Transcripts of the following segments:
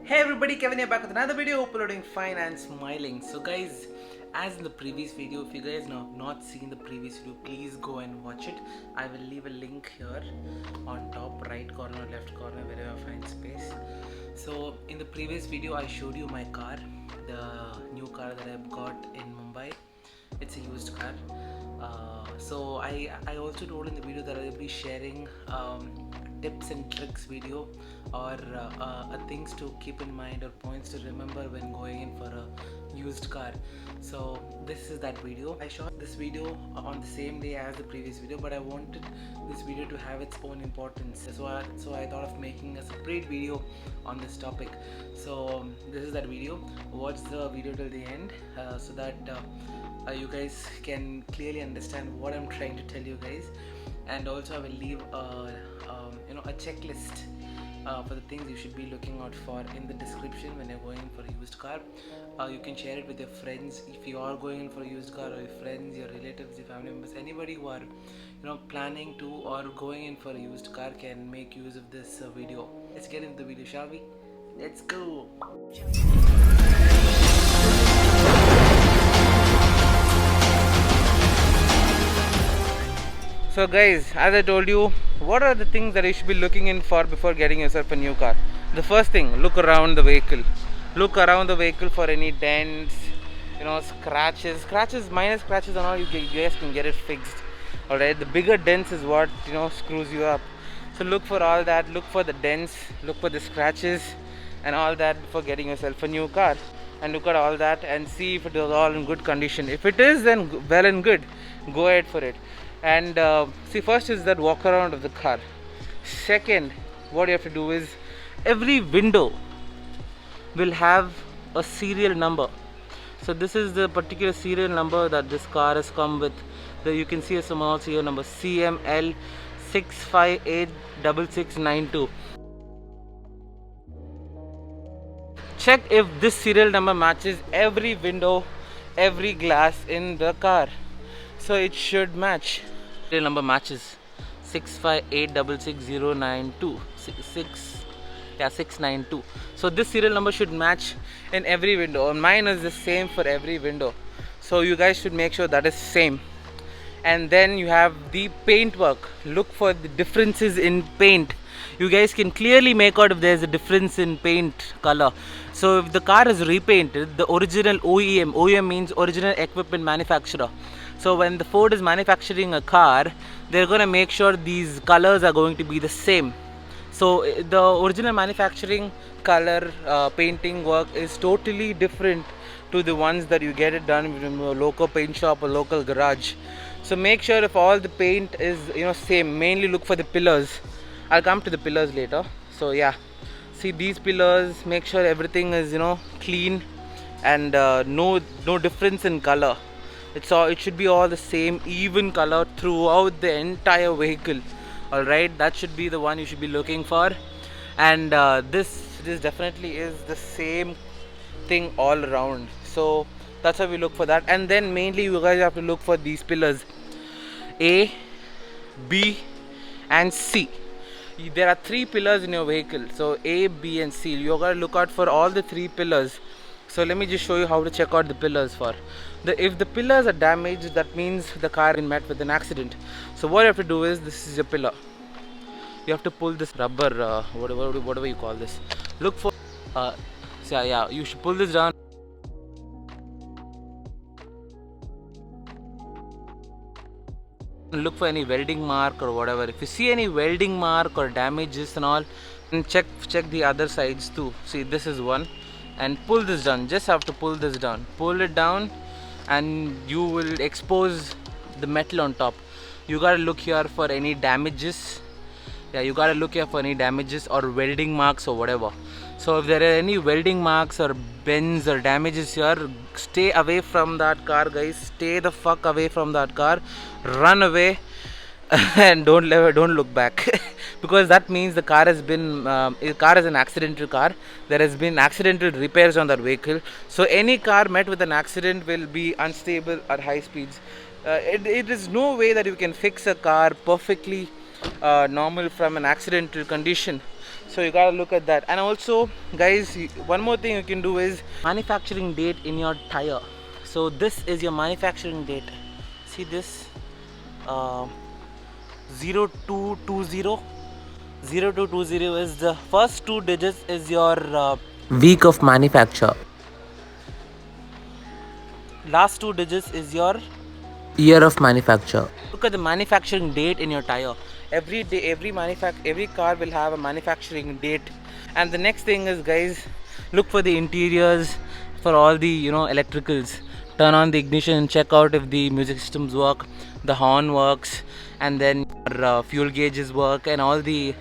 Hey everybody, Kevin here back with another video, uploading fine and smiling. So guys, as in the previous video, if you guys have not seen the previous video, please go and watch it. I will leave a link here on top right corner, left corner, wherever I find space. So in the previous video, I showed you my car, the new car that I got in Mumbai. It's a used car. So I also told in the video that I will be sharing tips and tricks video or things to keep in mind or points to remember when going in for a used car. So this is that video. I shot this video on the same day as the previous video, but I wanted this video to have its own importance, so I thought of making a separate video on this topic. So this is that video. Watch the video till the end so that you guys can clearly understand what I'm trying to tell you guys. And also I will leave a checklist for the things you should be looking out for in the description when you're going in for a used car. You can share it with your friends if you are going in for a used car, or your friends, your relatives, your family members, anybody who are planning to or going in for a used car can make use of this video. Let's get into the video, shall we? Let's go. So guys, as I told you, what are the things that you should be looking in for before getting yourself a new car? The first thing, look around the vehicle. Look around the vehicle for any dents, scratches, minor scratches and all. You guys can get it fixed. Alright, the bigger dents is what screws you up. So look for all that. Look for the dents. Look for the scratches and all that before getting yourself a new car. And look at all that and see if it is all in good condition. If it is, then well and good. Go ahead for it. And see, first is that walk around of the car. Second, what you have to do is every window will have a serial number. So this is the particular serial number that this car has come with. You can see a small serial number, CML 6586692. Check if this serial number matches every window, every glass in the car. So it should match. Serial number matches 6586692. 692. So this serial number should match in every window. And mine is the same for every window. So you guys should make sure that is same. And then you have the paint work. Look for the differences in paint. You guys can clearly make out if there's a difference in paint color. So if the car is repainted, the original OEM means original equipment manufacturer. So when the Ford is manufacturing a car, they're going to make sure these colors are going to be the same. So the original manufacturing color painting work is totally different to the ones that you get it done in a local paint shop or local garage. So make sure if all the paint is same. Mainly look for the pillars. I'll come to the pillars later. So yeah, see these pillars, make sure everything is clean and no difference in color. It should be all the same, even color throughout the entire vehicle. Alright, that should be the one you should be looking for. And this definitely is the same thing all around. So that's how we look for that. And then mainly you guys have to look for these pillars, A, B and C. There are 3 pillars in your vehicle. So A, B and C. You gotta look out for all the 3 pillars. So let me just show you how to check out the pillars for. If the pillars are damaged, that means the car is met with an accident. So what you have to do is, this is your pillar. You have to pull this rubber, whatever you call this. Look for, you should pull this down. Look for any welding mark or whatever. If you see any welding mark or damages and all, and check the other sides too. See, this is one. And pull this down. Just have to pull this down. Pull it down and you will expose the metal on top. You gotta look here for any damages. You gotta look here for any damages or welding marks or whatever. So if there are any welding marks or bends or damages here, stay away from that car, guys. Stay the fuck away from that car. Run away and don't look back. Because that means the car has been car is an accidental car. There has been accidental repairs on that vehicle. So any car met with an accident will be unstable at high speeds. It is no way that you can fix a car perfectly normal from an accidental condition. So you gotta look at that. And also guys, one more thing you can do is manufacturing date in your tire. So this is your manufacturing date. See this, 0220. 0220 is the first two digits is your week of manufacture. Last two digits is your year of manufacture. Look at the manufacturing date in your tire. Every day, every car will have a manufacturing date. And the next thing is, guys, look for the interiors, for all the electricals. Turn on the ignition, check out if the music systems work, the horn works, and then your fuel gauges work, and all the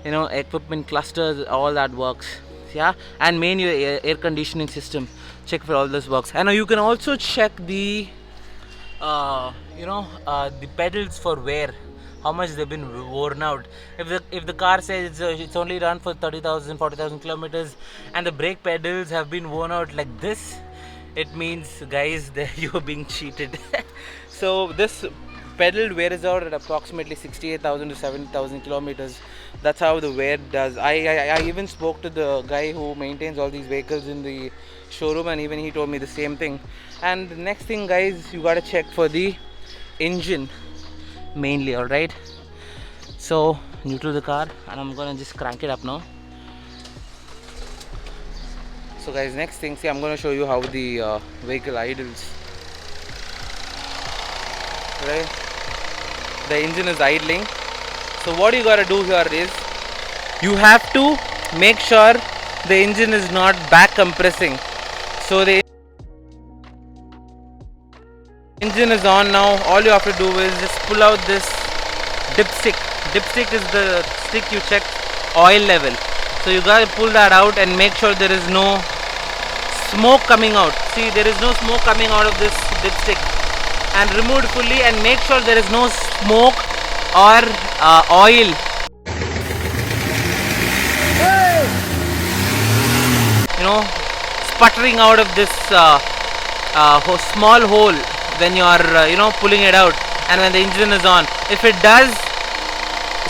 equipment clusters, all that works. Yeah, and main your air conditioning system, check for all this works. And you can also check the the pedals for wear, how much they've been worn out. If the car says it's only run for 30,000 40,000 kilometers and the brake pedals have been worn out like this, it means, guys, that you're being cheated. So this pedal wears out at approximately 68,000 to 70,000 kilometers. That's how the wear does. I even spoke to the guy who maintains all these vehicles in the showroom, and even he told me the same thing. And the next thing, guys, you gotta check for the engine mainly. All right, so neutral the car, and I'm gonna just crank it up now. So guys, next thing, see, I'm gonna show you how the vehicle idles. Right, the engine is idling. So what you gotta do here is you have to make sure the engine is not back compressing. So the engine is on now. All you have to do is just pull out this dipstick. Dipstick is the stick you check oil level. So you gotta pull that out and make sure there is no smoke coming out. See, there is no smoke coming out of this dipstick. And remove it fully and make sure there is no smoke or oil. Sputtering out of this small hole when you are pulling it out and when the engine is on. If it does,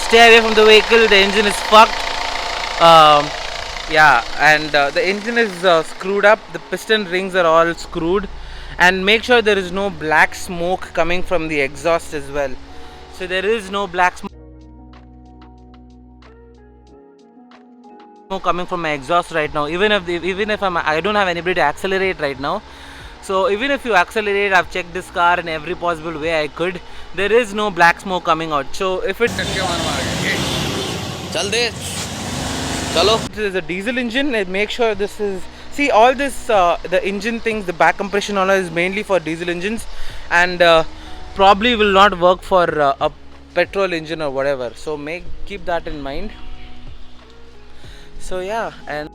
stay away from the vehicle. The engine is fucked. And the engine is screwed up. The piston rings are all screwed, and make sure there is no black smoke coming from the exhaust as well. So there is no black smoke coming from my exhaust right now. Even if I don't have anybody to accelerate right now. So even if you accelerate, I've checked this car in every possible way I could. There is no black smoke coming out. So if it is a diesel engine, make sure this is. See, all this the engine things, the back compression all is mainly for diesel engines, and probably will not work for a petrol engine or whatever. So keep that in mind. So yeah, and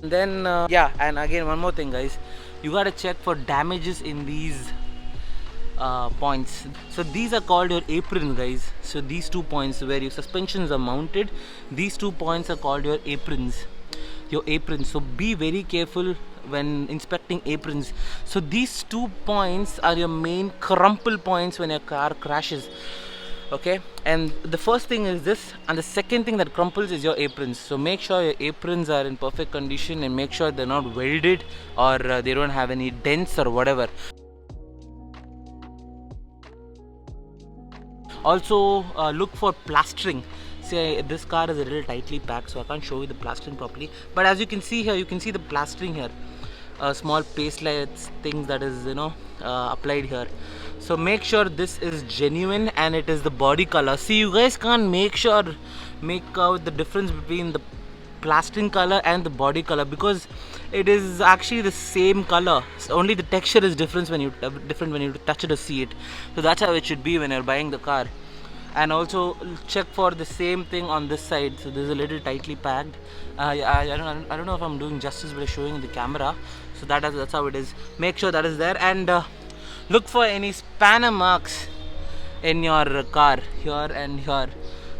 then and again, one more thing, guys, you gotta check for damages in these points. So these are called your aprons, guys. So these 2 points where your suspensions are mounted, these 2 points are called your aprons. So be very careful when inspecting aprons. So these 2 points are your main crumple points when your car crashes. Okay, and the first thing is this, and the second thing that crumples is your aprons. So make sure your aprons are in perfect condition and make sure they're not welded or they don't have any dents or whatever. Also look for plastering. See, this car is a little tightly packed, so I can't show you the plastering properly, but as you can see here, you can see the plastering here, small paste lights things that is applied here. So make sure this is genuine and it is the body color. See, you guys can't make out the difference between the plastering color and the body color, because it is actually the same color, so only the texture is different when you touch it or see it. So that's how it should be when you're buying the car. And also check for the same thing on this side. So this is a little tightly packed. I don't know if I'm doing justice by showing in the camera. So that's how it is. Make sure that is there, and look for any spanner marks in your car here and here.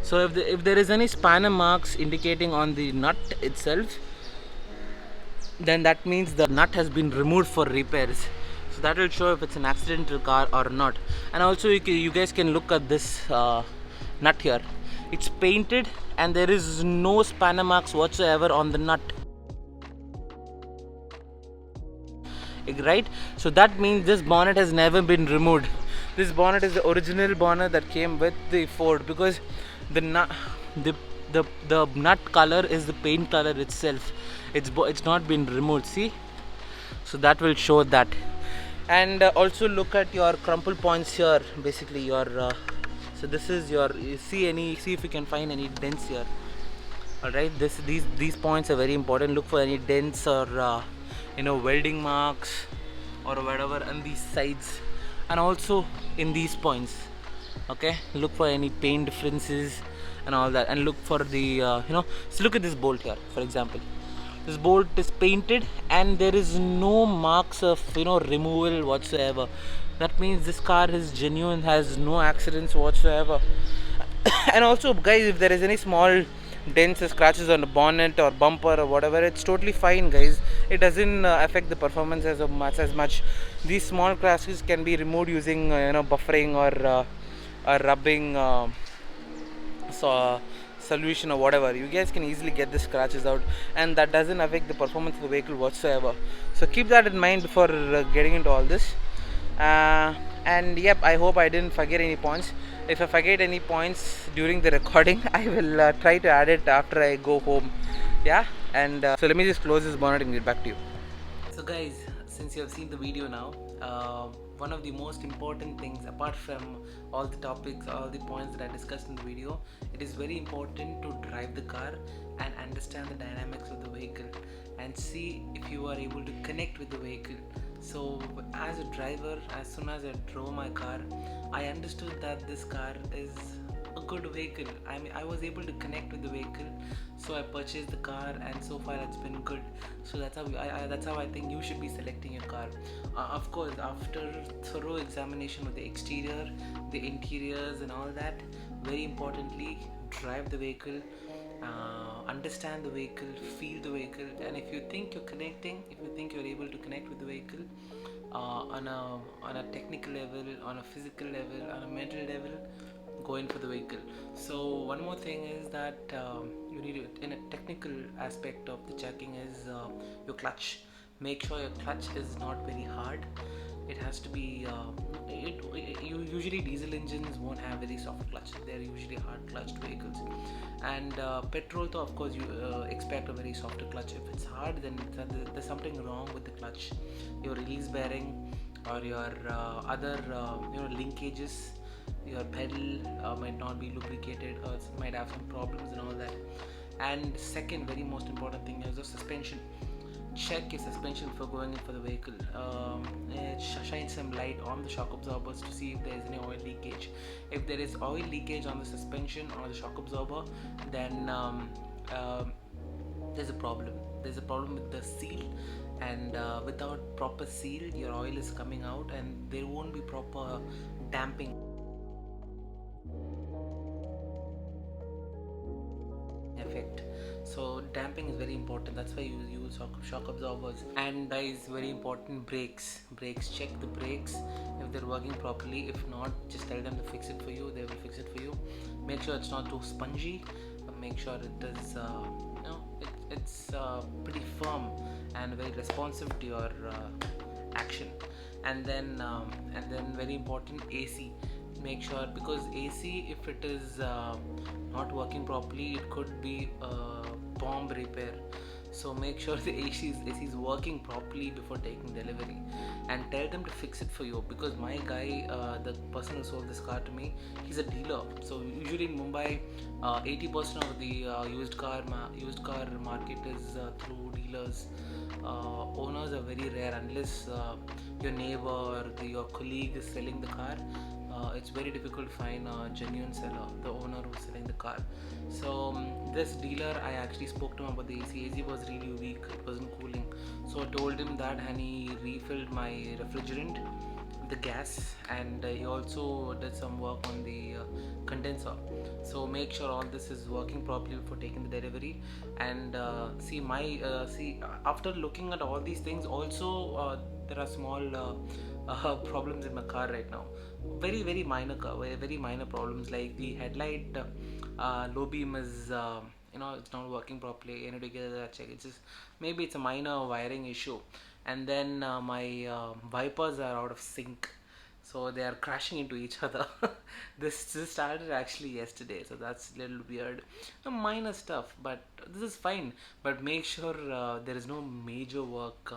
So if there is any spanner marks indicating on the nut itself, then that means the nut has been removed for repairs. So that will show if it's an accidental car or not. And also you guys can look at this nut here. It's painted and there is no spanner marks whatsoever on the nut. Right, so that means this bonnet has never been removed. This bonnet is the original bonnet that came with the Ford, because the nut the nut color is the paint color itself. It's not been removed, see, so that will show that. And also look at your crumple points here, basically your so this is your, see if you can find any dents here. All right, these points are very important. Look for any dents or welding marks or whatever on these sides, and also in these points. Okay, look for any paint differences and all that, and look for the so look at this bolt here, for example. This bolt is painted and there is no marks of removal whatsoever. That means this car is genuine, has no accidents whatsoever. And also guys, if there is any small dents or scratches on the bonnet or bumper or whatever, it's totally fine guys. It doesn't affect the performance as much. These small scratches can be removed using buffering or rubbing solution or whatever. You guys can easily get the scratches out, and that doesn't affect the performance of the vehicle whatsoever. So keep that in mind before getting into all this. And yep, I hope I didn't forget any points. If I forget any points during the recording, I will try to add it after I go home. Yeah, and so let me just close this bonnet and get back to you. So guys, since you have seen the video now, one of the most important things, apart from all the topics, all the points that I discussed in the video, it is very important to drive the car and understand the dynamics of the vehicle and see if you are able to connect with the vehicle. So as a driver, as soon as I drove my car, I understood that this car is a good vehicle. I was able to connect with the vehicle, so I purchased the car, and so far it's been good. So that's how I think you should be selecting your car. Of course, after thorough examination of the exterior, the interiors and all that, very importantly, drive the vehicle, understand the vehicle, feel the vehicle, and if you think you're connecting, if you think you're able to connect with the vehicle on a technical level, on a physical level, on a mental level, go in for the vehicle. So one more thing is that you need to, in a technical aspect of the checking, is your clutch. Make sure your clutch is not very hard. It has to be usually diesel engines won't have very soft clutch. They're usually hard clutched vehicles, and petrol though, of course, you expect a very softer clutch. If it's hard, then there's something wrong with the clutch. Your release bearing or your other linkages, your pedal might not be lubricated, or it might have some problems and all that. And second, very most important thing is the suspension. Check your suspension before going in for the vehicle. Shine some light on the shock absorbers to see if there is any oil leakage. If there is oil leakage on the suspension or the shock absorber, then there's a problem. There's a problem with the seal, and without proper seal, your oil is coming out and there won't be proper damping effect. So damping is very important. That's why you use shock absorbers. And guys, very important, brakes. Check the brakes if they're working properly. If not, just tell them to fix it for you. They will fix it for you. Make sure it's not too spongy. Make sure it is it's pretty firm and very responsive to your action. And then very important, AC. Make sure, because AC, if it is not working properly, it could be a bomb repair. So make sure the AC is working properly before taking delivery, and tell them to fix it for you. Because my guy, the person who sold this car to me, he's a dealer. So usually in Mumbai, 80% of the used car market is through dealers. Owners are very rare, unless your neighbor or your colleague is selling the car. It's very difficult to find a genuine seller, the owner who's selling the car. So this dealer, I actually spoke to him about the AC. AC was really weak, it wasn't cooling. So I told him that, and he refilled my refrigerant, the gas, and he also did some work on the condenser. So make sure all this is working properly before taking the delivery. And see after looking at all these things, also there are small problems in my car right now. Very minor problems, like the headlight low beam is it's not working properly. I need to get that check. It's just maybe it's a minor wiring issue. And then my wipers are out of sync, so they are crashing into each other. This started actually yesterday, so that's a little weird. Minor stuff, but this is fine. But make sure there is no major work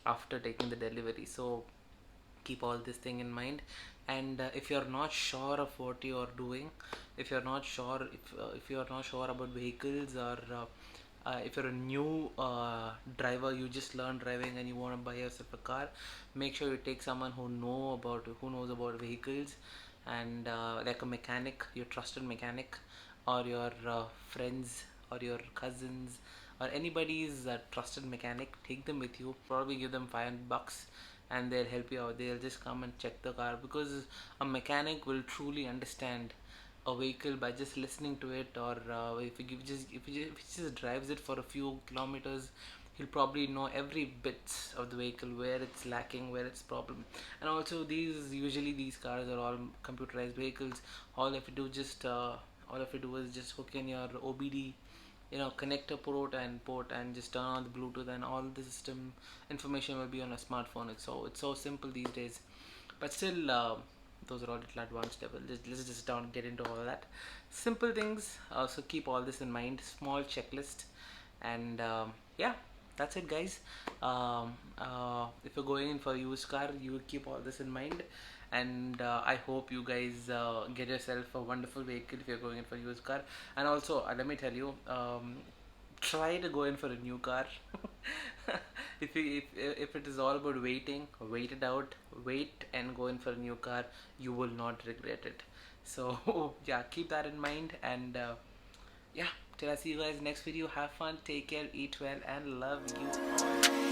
after taking the delivery. So keep all this thing in mind. And if you're not sure of what you're doing, if you're not sure, if you're not sure about vehicles, or if you're a new driver, you just learned driving and you want to buy yourself a car, make sure you take someone who knows about vehicles, and like a mechanic, your trusted mechanic, or your friends or your cousins, or anybody's trusted mechanic. Take them with you, probably give them $500 and they'll help you out. They'll just come and check the car, because a mechanic will truly understand a vehicle by just listening to it, or if he just drives it for a few kilometers, he'll probably know every bit of the vehicle, where it's lacking, where it's problem. And also, these cars are all computerized vehicles. All if you do is just hook in your OBD, connector port and just turn on the Bluetooth, and all the system information will be on a smartphone. It's so simple these days. But still, those are all little advanced level. Let's just don't get into all of that. Simple things. So keep all this in mind. Small checklist, and yeah, that's it, guys. If you're going in for a used car, you keep all this in mind, and I hope you guys get yourself a wonderful vehicle if you're going in for a used car. And also, let me tell you, try to go in for a new car. If it is all about waiting, wait it out, wait and go in for a new car. You will not regret it. So yeah, keep that in mind. And yeah, till I see you guys next video, have fun, take care, eat well, and love you all.